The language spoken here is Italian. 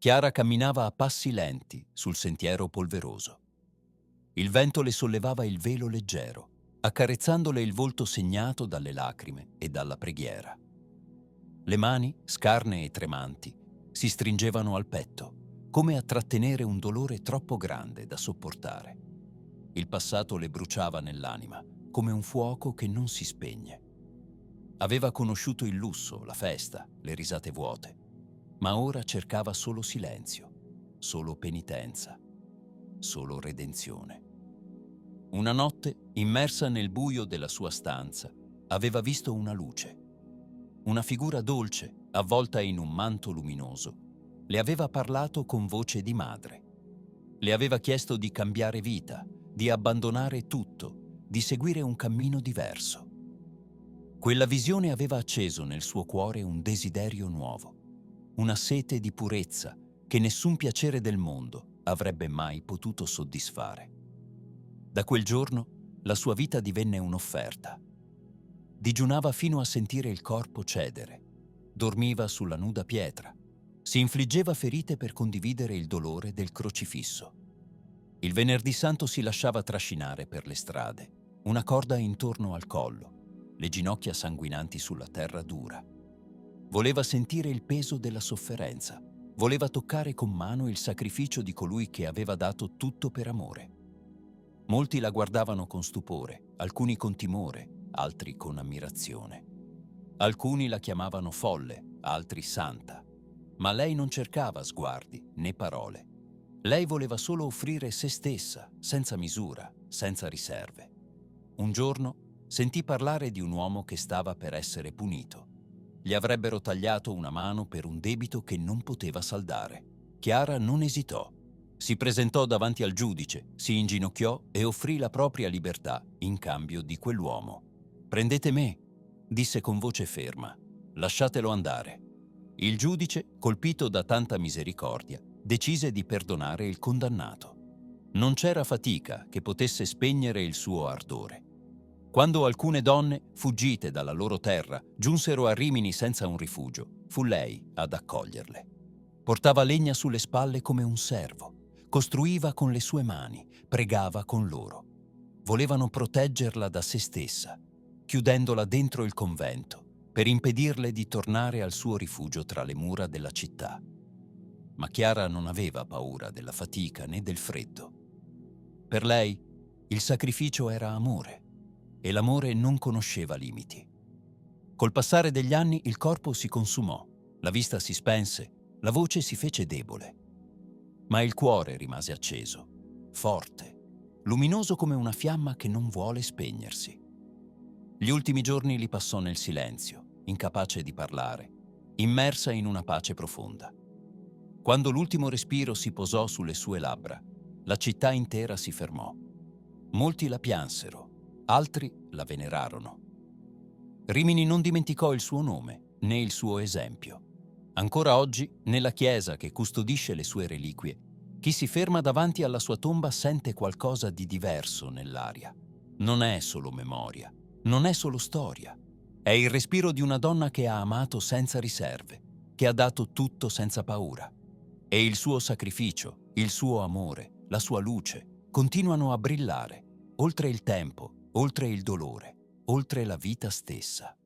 Chiara camminava a passi lenti sul sentiero polveroso. Il vento le sollevava il velo leggero, accarezzandole il volto segnato dalle lacrime e dalla preghiera. Le mani, scarne e tremanti, si stringevano al petto, come a trattenere un dolore troppo grande da sopportare. Il passato le bruciava nell'anima, come un fuoco che non si spegne. Aveva conosciuto il lusso, la festa, le risate vuote, ma ora cercava solo silenzio, solo penitenza, solo redenzione. Una notte, immersa nel buio della sua stanza, aveva visto una luce. Una figura dolce, avvolta in un manto luminoso, le aveva parlato con voce di madre. Le aveva chiesto di cambiare vita, di abbandonare tutto, di seguire un cammino diverso. Quella visione aveva acceso nel suo cuore un desiderio nuovo, una sete di purezza che nessun piacere del mondo avrebbe mai potuto soddisfare. Da quel giorno la sua vita divenne un'offerta. Digiunava fino a sentire il corpo cedere, dormiva sulla nuda pietra, si infliggeva ferite per condividere il dolore del crocifisso. Il venerdì santo si lasciava trascinare per le strade, una corda intorno al collo, le ginocchia sanguinanti sulla terra dura. Voleva sentire il peso della sofferenza, voleva toccare con mano il sacrificio di colui che aveva dato tutto per amore. Molti la guardavano con stupore, alcuni con timore, altri con ammirazione. Alcuni la chiamavano folle, altri santa. Ma lei non cercava sguardi né parole. Lei voleva solo offrire se stessa, senza misura, senza riserve. Un giorno sentì parlare di un uomo che stava per essere punito. Gli avrebbero tagliato una mano per un debito che non poteva saldare. Chiara non esitò. Si presentò davanti al giudice, si inginocchiò e offrì la propria libertà in cambio di quell'uomo. «Prendete me», disse con voce ferma. «Lasciatelo andare». Il giudice, colpito da tanta misericordia, decise di perdonare il condannato. Non c'era fatica che potesse spegnere il suo ardore. Quando alcune donne, fuggite dalla loro terra, giunsero a Rimini senza un rifugio, fu lei ad accoglierle. Portava legna sulle spalle come un servo. Costruiva con le sue mani, pregava con loro. Volevano proteggerla da se stessa, chiudendola dentro il convento, per impedirle di tornare al suo rifugio tra le mura della città. Ma Chiara non aveva paura della fatica né del freddo. Per lei il sacrificio era amore, e l'amore non conosceva limiti. Col passare degli anni il corpo si consumò, la vista si spense, la voce si fece debole. Ma il cuore rimase acceso, forte, luminoso come una fiamma che non vuole spegnersi. Gli ultimi giorni li passò nel silenzio, incapace di parlare, immersa in una pace profonda. Quando l'ultimo respiro si posò sulle sue labbra, la città intera si fermò. Molti la piansero, altri la venerarono. Rimini non dimenticò il suo nome né il suo esempio. Ancora oggi, nella chiesa che custodisce le sue reliquie, chi si ferma davanti alla sua tomba sente qualcosa di diverso nell'aria. Non è solo memoria, non è solo storia. È il respiro di una donna che ha amato senza riserve, che ha dato tutto senza paura. E il suo sacrificio, il suo amore, la sua luce continuano a brillare, oltre il tempo, oltre il dolore, oltre la vita stessa.